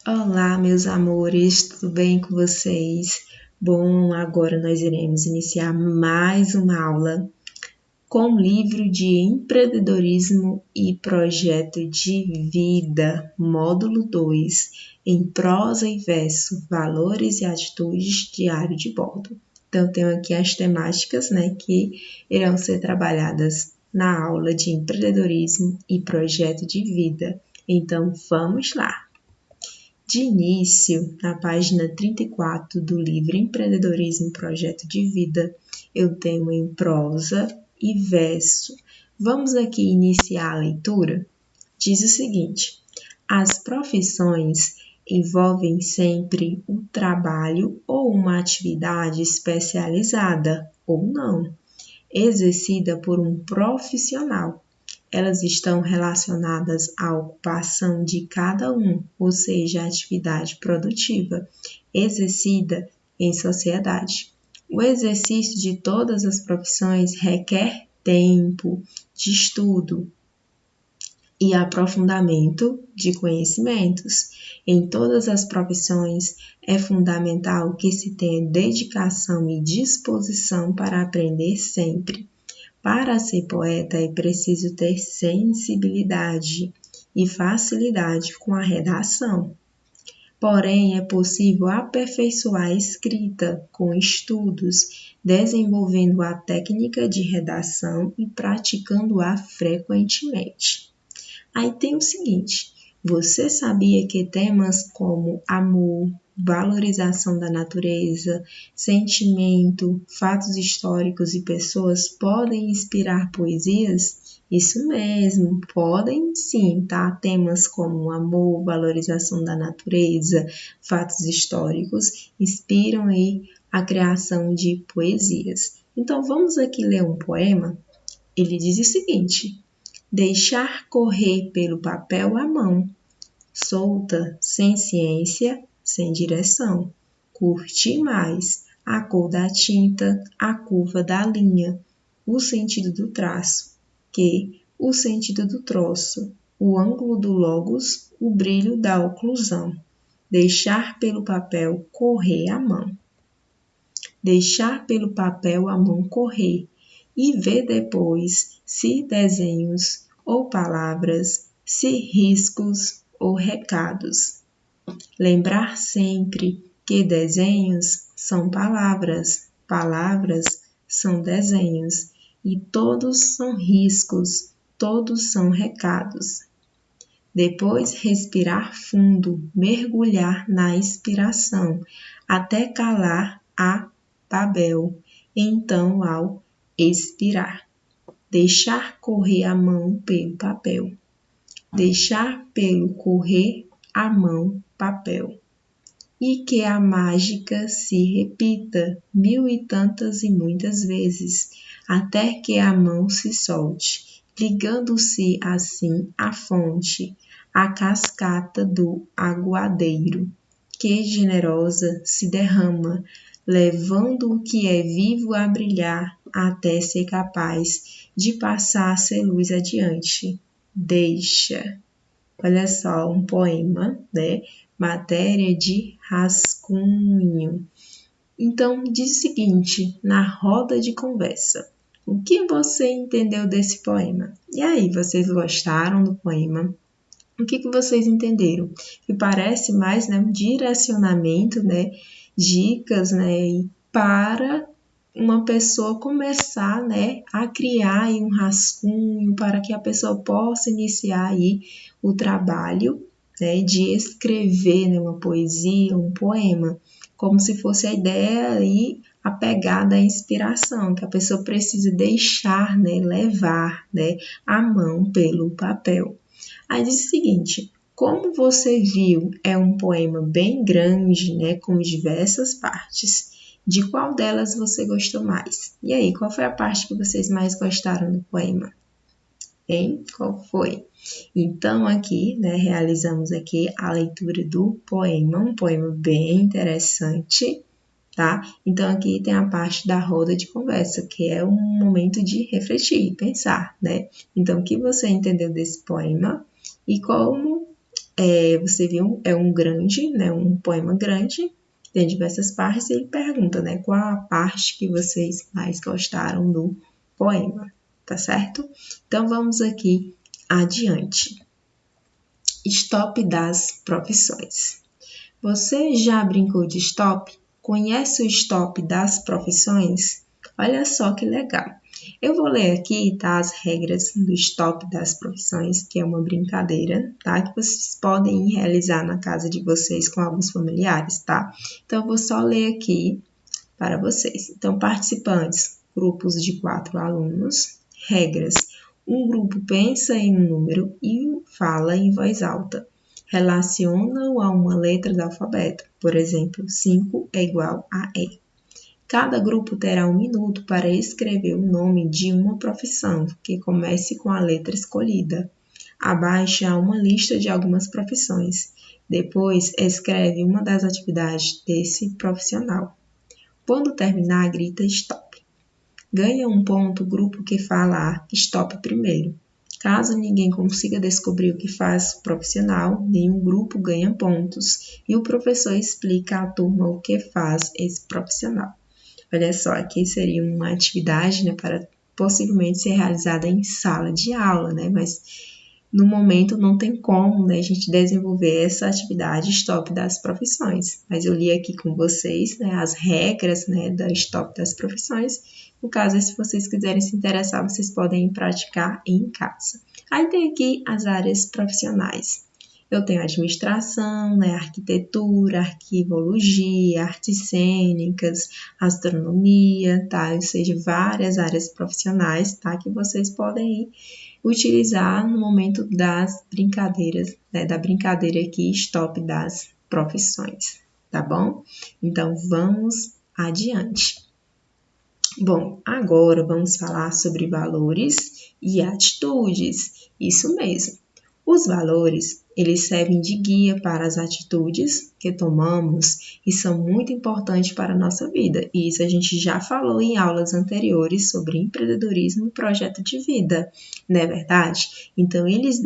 Olá, meus amores, tudo bem com vocês? Bom, agora nós iremos iniciar mais uma aula com o livro de empreendedorismo e projeto de vida, módulo 2, em prosa e verso, valores e atitudes diário de bordo. Então, tenho aqui as temáticas, que irão ser trabalhadas na aula de empreendedorismo e projeto de vida. Então, vamos lá! De início, na página 34 do livro Empreendedorismo e Projeto de Vida, eu tenho em prosa e verso. Vamos aqui iniciar a leitura? Diz o seguinte: as profissões envolvem sempre o trabalho ou uma atividade especializada ou não, exercida por um profissional. Elas estão relacionadas à ocupação de cada um, ou seja, a atividade produtiva exercida em sociedade. O exercício de todas as profissões requer tempo de estudo e aprofundamento de conhecimentos. Em todas as profissões, é fundamental que se tenha dedicação e disposição para aprender sempre. Para ser poeta é preciso ter sensibilidade e facilidade com a redação. Porém, é possível aperfeiçoar a escrita com estudos, desenvolvendo a técnica de redação e praticando-a frequentemente. Aí tem o seguinte: você sabia que temas como amor, valorização da natureza, sentimento, fatos históricos e pessoas podem inspirar poesias? Isso mesmo, podem sim, tá? Temas como amor, valorização da natureza, fatos históricos inspiram aí a criação de poesias. Então vamos aqui ler um poema. Ele diz o seguinte: deixar correr pelo papel a mão, solta, sem ciência, sem direção. Curtir mais a cor da tinta, a curva da linha, o sentido do traço, que o sentido do troço, o ângulo do logos, o brilho da oclusão. Deixar pelo papel correr a mão. Deixar pelo papel a mão correr e ver depois se desenhos ou palavras, se riscos ou recados. Lembrar sempre que desenhos são palavras, palavras são desenhos e todos são riscos, todos são recados. Depois respirar fundo, mergulhar na inspiração, até calar a Babel. Então, ao expirar, deixar correr a mão pelo papel. Deixar pelo correr a mão papel. E que a mágica se repita mil e tantas e muitas vezes, até que a mão se solte, ligando-se assim à fonte, à cascata do aguadeiro, que generosa se derrama, levando o que é vivo a brilhar, até ser capaz de passar a ser luz adiante. Deixa. Olha só, um poema, Matéria de rascunho. Então, diz o seguinte, na roda de conversa: o que você entendeu desse poema? E aí, vocês gostaram do poema? O que vocês entenderam? Que parece mais um direcionamento, dicas, para uma pessoa começar, a criar aí um rascunho para que a pessoa possa iniciar aí o trabalho, de escrever, uma poesia, um poema, como se fosse a ideia aí, a pegada, a inspiração, que a pessoa precisa deixar, levar, a mão pelo papel. Aí diz o seguinte: como você viu, é um poema bem grande, com diversas partes. De qual delas você gostou mais? E aí, qual foi a parte que vocês mais gostaram do poema? Hein? Qual foi? Então, aqui, realizamos aqui a leitura do poema, um poema bem interessante, tá? Então, aqui tem a parte da roda de conversa, que é um momento de refletir, pensar, Então, o que você entendeu desse poema e como você viu, é um grande, né, um poema grande, tem diversas partes, e ele pergunta, né, qual a parte que vocês mais gostaram do poema, tá certo? Então, vamos aqui adiante. Stop das profissões. Você já brincou de stop? Conhece o stop das profissões? Olha só que legal. Eu vou ler aqui, tá, as regras do stop das profissões, que é uma brincadeira, tá, que vocês podem realizar na casa de vocês com alguns familiares, tá? Então, eu vou só ler aqui para vocês. Então, participantes, grupos de 4 alunos. Regras. Um grupo pensa em um número e fala em voz alta. Relaciona-o a uma letra do alfabeto. Por exemplo, 5 é igual a E. Cada grupo terá 1 minuto para escrever o nome de uma profissão que comece com a letra escolhida. Abaixo há uma lista de algumas profissões. Depois, escreve uma das atividades desse profissional. Quando terminar, grita stop. Ganha um ponto o grupo que falar stop primeiro. Caso ninguém consiga descobrir o que faz o profissional, nenhum grupo ganha pontos e o professor explica à turma o que faz esse profissional. Olha só, aqui seria uma atividade, né, para possivelmente ser realizada em sala de aula, né, mas no momento não tem como, né, a gente desenvolver essa atividade stop das profissões. Mas eu li aqui com vocês, né, as regras, né, da stop das profissões. No caso, se vocês quiserem se interessar, vocês podem praticar em casa. Aí tem aqui as áreas profissionais. Eu tenho administração, né, arquitetura, arquivologia, artes cênicas, astronomia, tá? Ou seja, várias áreas profissionais, tá? Que vocês podem utilizar no momento das brincadeiras, né? Da brincadeira aqui, stop das profissões, tá bom? Então, vamos adiante. Bom, agora vamos falar sobre valores e atitudes. Isso mesmo. Os valores, eles servem de guia para as atitudes que tomamos e são muito importantes para a nossa vida. E isso a gente já falou em aulas anteriores sobre empreendedorismo e projeto de vida, não é verdade? Então, eles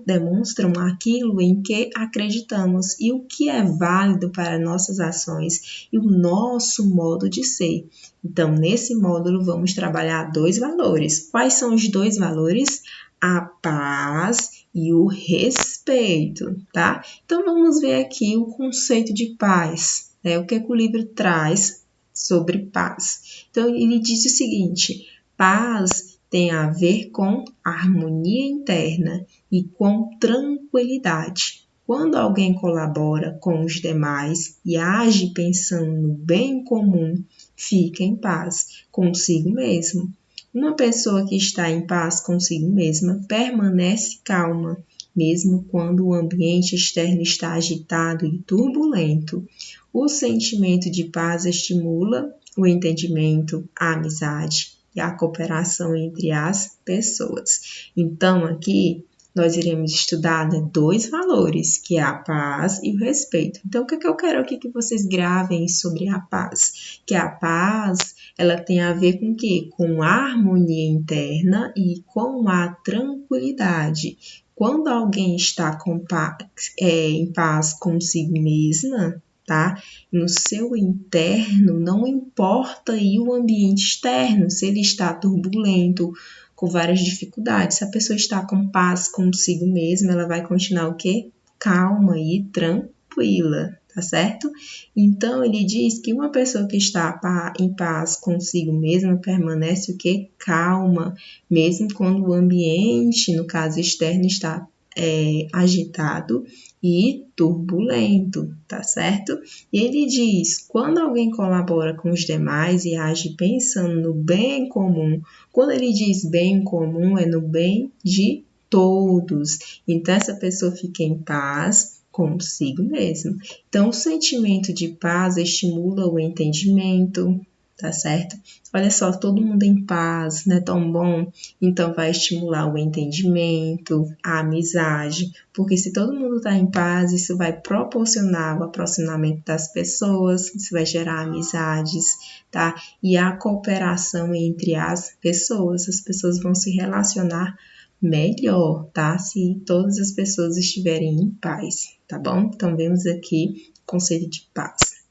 demonstram aquilo em que acreditamos e o que é válido para nossas ações e o nosso modo de ser. Então, nesse módulo, vamos trabalhar 2 valores. Quais são os 2 valores? A paz e o respeito, tá? Então, vamos ver aqui o conceito de paz, né? O que o livro traz sobre paz. Então, ele diz o seguinte: paz tem a ver com harmonia interna e com tranquilidade. Quando alguém colabora com os demais e age pensando no bem comum, fica em paz consigo mesmo. Uma pessoa que está em paz consigo mesma permanece calma, mesmo quando o ambiente externo está agitado e turbulento. O sentimento de paz estimula o entendimento, a amizade e a cooperação entre as pessoas. Então, aqui nós iremos estudar, né, 2 valores, que é a paz e o respeito. Então, o que eu quero aqui que vocês gravem sobre a paz? Que a paz, ela tem a ver com o quê? Com a harmonia interna e com a tranquilidade. Quando alguém está em paz consigo mesma, tá? No seu interno, não importa aí o ambiente externo, se ele está turbulento, com várias dificuldades. Se a pessoa está com paz consigo mesma, ela vai continuar o quê? Calma e tranquila, tá certo? Então, ele diz que uma pessoa que está em paz consigo mesma permanece o quê? Calma, mesmo quando o ambiente, no caso externo, está agitado e turbulento, tá certo? E ele diz: quando alguém colabora com os demais e age pensando no bem comum, quando ele diz bem comum, é no bem de todos. Então, essa pessoa fica em paz consigo mesmo. Então, o sentimento de paz estimula o entendimento, tá certo? Olha só, todo mundo em paz, não é tão bom? Então, vai estimular o entendimento, a amizade, porque se todo mundo está em paz, isso vai proporcionar o aproximamento das pessoas, isso vai gerar amizades, tá? E a cooperação entre as pessoas vão se relacionar melhor, tá? Se todas as pessoas estiverem em paz, tá bom? Então, vemos aqui conceito de paz.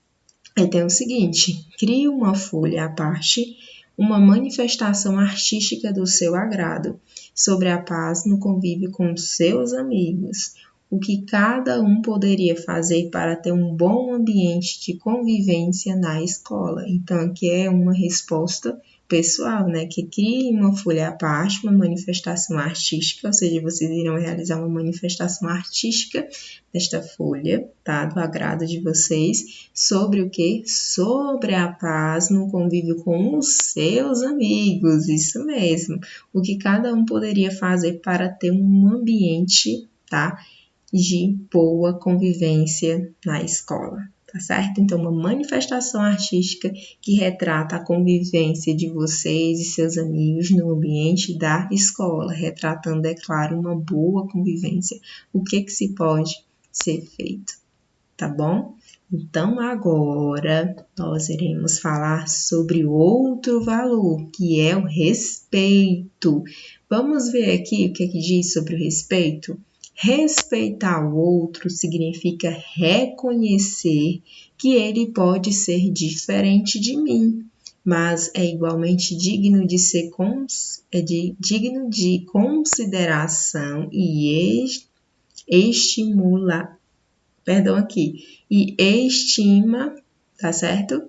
Aí tem o seguinte: crie uma folha à parte, uma manifestação artística do seu agrado, sobre a paz no convívio com seus amigos. O que cada um poderia fazer para ter um bom ambiente de convivência na escola. Então, aqui é uma resposta pessoal, né? Que crie uma folha à parte, uma manifestação artística, ou seja, vocês irão realizar uma manifestação artística desta folha, tá? Do agrado de vocês, sobre o quê? Sobre a paz no convívio com os seus amigos, isso mesmo. O que cada um poderia fazer para ter um ambiente, tá? De boa convivência na escola, tá certo? Então, uma manifestação artística que retrata a convivência de vocês e seus amigos no ambiente da escola, retratando, é claro, uma boa convivência. O que se pode ser feito, tá bom? Então, agora nós iremos falar sobre outro valor, que é o respeito. Vamos ver aqui o que diz sobre o respeito? Respeitar o outro significa reconhecer que ele pode ser diferente de mim, mas é igualmente digno de ser digno de consideração e estima, tá certo?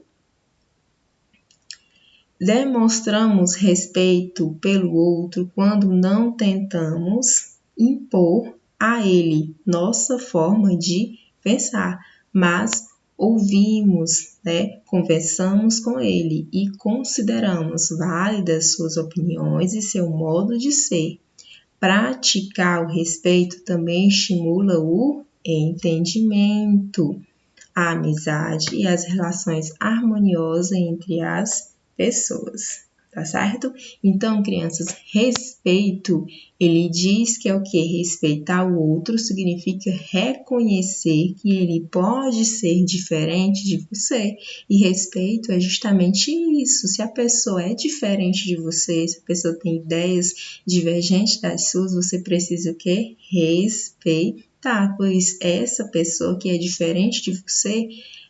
Demonstramos respeito pelo outro quando não tentamos impor a ele nossa forma de pensar, mas ouvimos, né? Conversamos com ele e consideramos válidas suas opiniões e seu modo de ser. Praticar o respeito também estimula o entendimento, a amizade e as relações harmoniosas entre as pessoas, tá certo? Então, crianças, respeito, ele diz que é o que? Respeitar o outro significa reconhecer que ele pode ser diferente de você. E respeito é justamente isso. Se a pessoa é diferente de você, se a pessoa tem ideias divergentes das suas, você precisa o quê? Respeitar, pois essa pessoa que é diferente de você,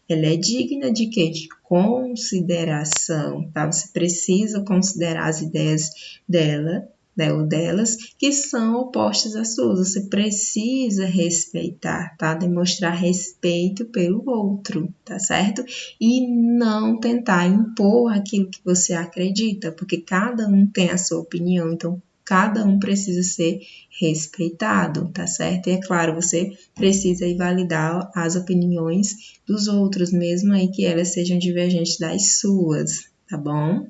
ela é digna de quê? De consideração, tá? Você precisa considerar as ideias dela, né, ou delas, que são opostas às suas. Você precisa respeitar, tá? Demonstrar respeito pelo outro, tá certo? E não tentar impor aquilo que você acredita, porque cada um tem a sua opinião, então cada um precisa ser respeitado, tá certo? E é claro, você precisa aí validar as opiniões dos outros, mesmo aí que elas sejam divergentes das suas, tá bom?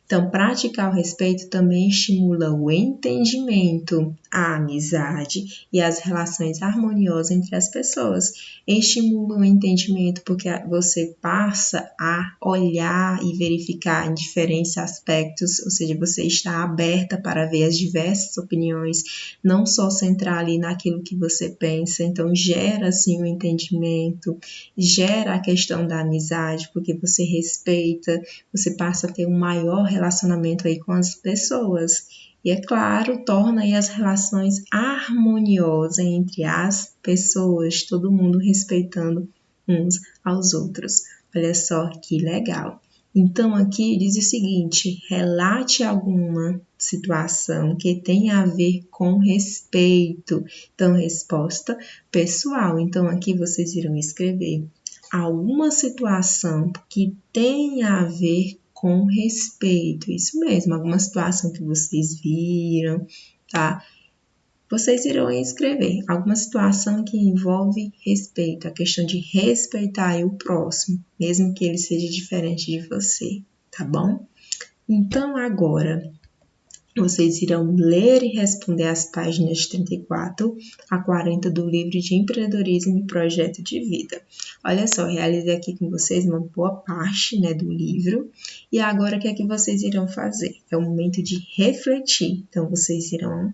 Então, praticar o respeito também estimula o entendimento, a amizade e as relações harmoniosas entre as pessoas. Estimula o entendimento porque você passa a olhar e verificar em diferentes aspectos, ou seja, você está aberta para ver as diversas opiniões, não só centrar ali naquilo que você pensa. Então, gera assim o entendimento, gera a questão da amizade, porque você respeita, você passa a ter um maior relacionamento aí com as pessoas. E, é claro, torna aí as relações harmoniosas entre as pessoas, todo mundo respeitando uns aos outros. Olha só que legal. Então, aqui diz o seguinte: relate alguma situação que tenha a ver com respeito. Então, resposta pessoal. Então, aqui vocês irão escrever alguma situação que tenha a ver com respeito. Isso mesmo, alguma situação que vocês viram, tá? Vocês irão escrever alguma situação que envolve respeito, a questão de respeitar o próximo, mesmo que ele seja diferente de você, tá bom? Então, agora, vocês irão ler e responder as páginas 34 a 40 do livro de Empreendedorismo e Projeto de Vida. Olha só, realizei aqui com vocês uma boa parte, né, do livro. E agora, o que é que vocês irão fazer? É o momento de refletir. Então, vocês irão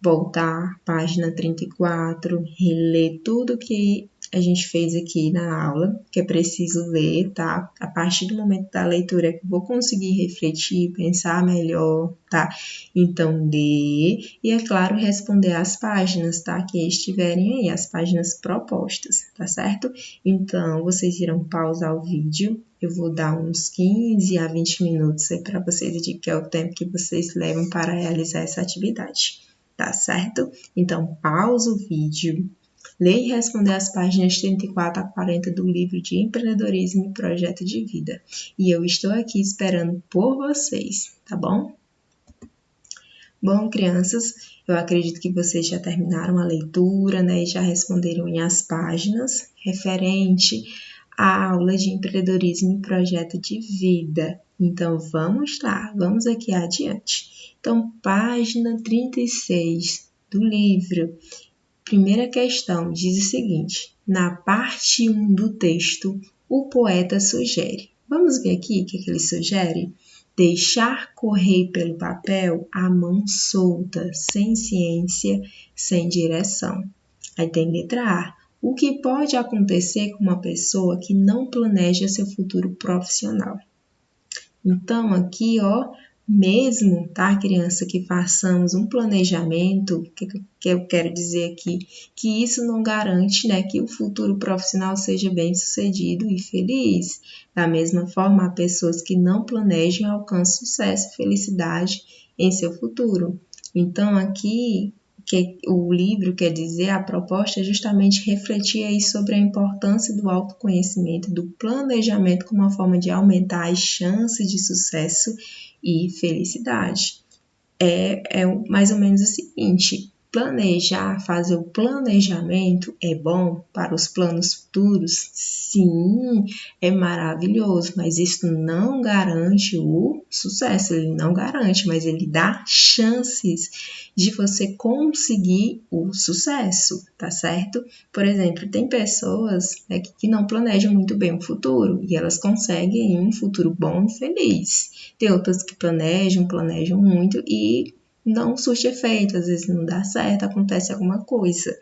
voltar à página 34, reler tudo que a gente fez aqui na aula, que é preciso ler, tá? A partir do momento da leitura que eu vou conseguir refletir, pensar melhor, tá? Então, ler e, é claro, responder as páginas, tá? Que estiverem aí, as páginas propostas, tá certo? Então, vocês irão pausar o vídeo. Eu vou dar uns 15 a 20 minutos aí para vocês, que é o tempo que vocês levam para realizar essa atividade, tá certo? Então, pausa o vídeo. Ler e responder as páginas 34 a 40 do livro de Empreendedorismo e Projeto de Vida. E eu estou aqui esperando por vocês, tá bom? Bom, crianças, eu acredito que vocês já terminaram a leitura, né? E já responderam as páginas referente à aula de Empreendedorismo e Projeto de Vida. Então, vamos lá, vamos aqui adiante. Então, página 36 do livro. Primeira questão diz o seguinte: na parte 1 do texto, o poeta sugere. Vamos ver aqui o que ele sugere? Deixar correr pelo papel a mão solta, sem ciência, sem direção. Aí tem letra A. O que pode acontecer com uma pessoa que não planeja seu futuro profissional? Então, aqui, ó, mesmo, tá, criança, que façamos um planejamento, que eu quero dizer aqui, que isso não garante, né, que o futuro profissional seja bem-sucedido e feliz. Da mesma forma, há pessoas que não planejam e alcançam sucesso e felicidade em seu futuro. Então, aqui, que o livro quer dizer, a proposta é justamente refletir aí sobre a importância do autoconhecimento, do planejamento como uma forma de aumentar as chances de sucesso e felicidade. É mais ou menos o seguinte: planejar, fazer o planejamento é bom para os planos futuros? Sim, é maravilhoso, mas isso não garante o sucesso, ele não garante, mas ele dá chances de você conseguir o sucesso, tá certo? Por exemplo, tem pessoas, né, que não planejam muito bem o futuro e elas conseguem um futuro bom e feliz. Tem outras que planejam muito e não surte efeito, às vezes não dá certo, acontece alguma coisa.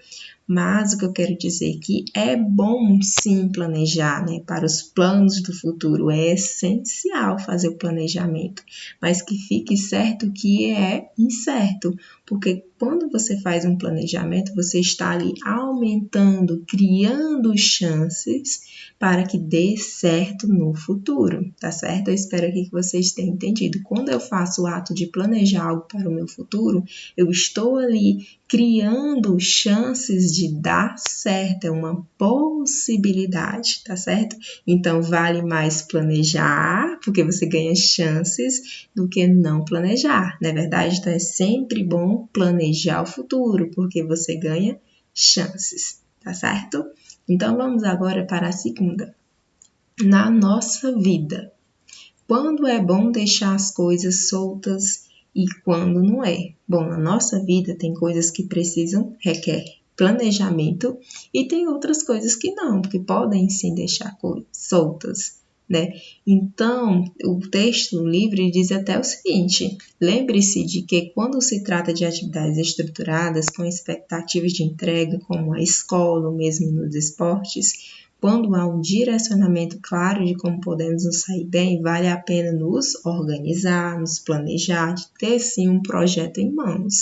Mas o que eu quero dizer aqui é bom sim planejar, né? Para os planos do futuro é essencial fazer o planejamento, mas que fique certo que é incerto, porque quando você faz um planejamento, você está ali aumentando, criando chances para que dê certo no futuro, tá certo? Eu espero que vocês tenham entendido. Quando eu faço o ato de planejar algo para o meu futuro, eu estou ali criando chances de dar certo, é uma possibilidade, tá certo? Então, vale mais planejar, porque você ganha chances, do que não planejar, não é verdade? Então, é sempre bom planejar o futuro, porque você ganha chances, tá certo? Então, vamos agora para a segunda. Na nossa vida, quando é bom deixar as coisas soltas e quando não é? Bom, na nossa vida tem coisas que requer planejamento e tem outras coisas que não, que podem sim deixar soltas, né? Então, o texto livre diz até o seguinte: lembre-se de que quando se trata de atividades estruturadas com expectativas de entrega, como a escola ou mesmo nos esportes, quando há um direcionamento claro de como podemos nos sair bem, vale a pena nos organizar, nos planejar, de ter sim um projeto em mãos.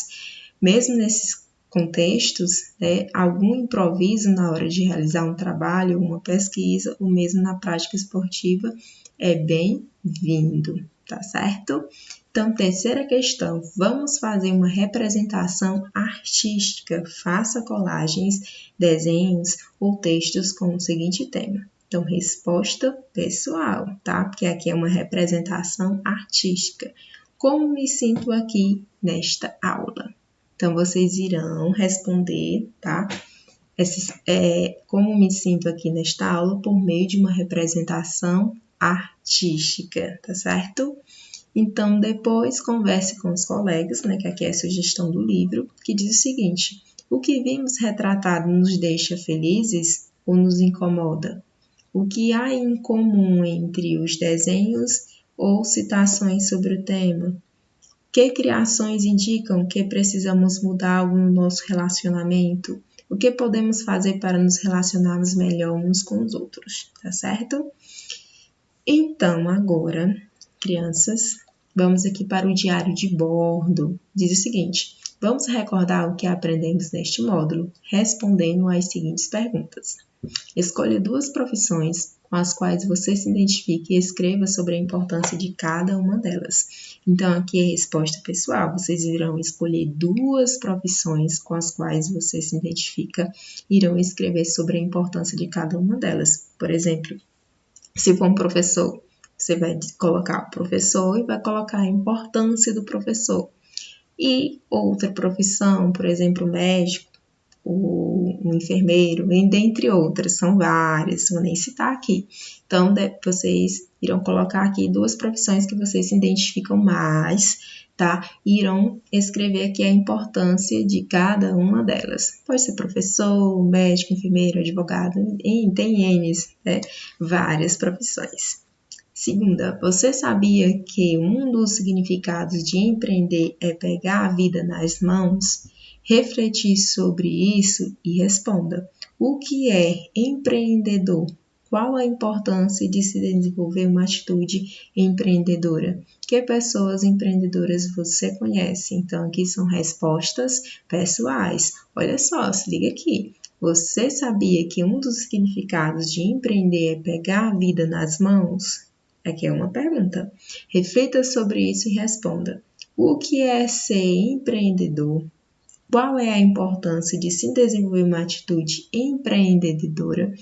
Mesmo nesses contextos, né, algum improviso na hora de realizar um trabalho, uma pesquisa, ou mesmo na prática esportiva, é bem-vindo, tá certo? Então, terceira questão, vamos fazer uma representação artística. Faça colagens, desenhos ou textos com o seguinte tema. Então, resposta pessoal, tá? Porque aqui é uma representação artística. Como me sinto aqui nesta aula? Então, vocês irão responder, tá? Como me sinto aqui nesta aula por meio de uma representação artística, tá certo? Então, depois converse com os colegas, né, que aqui é a sugestão do livro, que diz o seguinte: o que vimos retratado nos deixa felizes ou nos incomoda? O que há em comum entre os desenhos ou citações sobre o tema? Que criações indicam que precisamos mudar algo no nosso relacionamento? O que podemos fazer para nos relacionarmos melhor uns com os outros, tá certo? Então, agora, crianças, vamos aqui para o diário de bordo. Diz o seguinte: vamos recordar o que aprendemos neste módulo, respondendo às seguintes perguntas. Escolha 2 profissões com as quais você se identifique e escreva sobre a importância de cada uma delas. Então, aqui é a resposta pessoal. Vocês irão escolher 2 profissões com as quais você se identifica e irão escrever sobre a importância de cada uma delas. Por exemplo, se for um professor, você vai colocar o professor e vai colocar a importância do professor. E outra profissão, por exemplo, médico, um enfermeiro, dentre outras, são várias, vou nem citar aqui. Então, vocês irão colocar aqui 2 profissões que vocês se identificam mais, tá? E irão escrever aqui a importância de cada uma delas. Pode ser professor, médico, enfermeiro, advogado, tem N, né? Várias profissões. Segunda, você sabia que um dos significados de empreender é pegar a vida nas mãos? Refletir sobre isso e responda: o que é empreendedor? Qual a importância de se desenvolver uma atitude empreendedora? Que pessoas empreendedoras você conhece? Então, aqui são respostas pessoais. Olha só, se liga aqui. Você sabia que um dos significados de empreender é pegar a vida nas mãos? Aqui é uma pergunta. Reflita sobre isso e responda: o que é ser empreendedor? Qual é a importância de se desenvolver uma atitude empreendedora?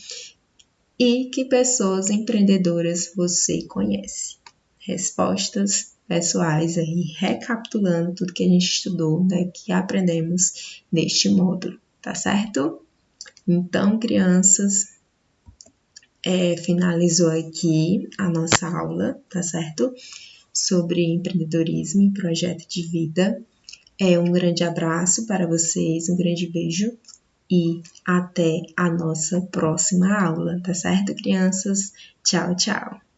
E que pessoas empreendedoras você conhece? Respostas pessoais aí, recapitulando tudo que a gente estudou, né, que aprendemos neste módulo, tá certo? Então, crianças, finalizou aqui a nossa aula, tá certo? Sobre empreendedorismo e projeto de vida. Um grande abraço para vocês, um grande beijo e até a nossa próxima aula, tá certo, crianças? Tchau, tchau!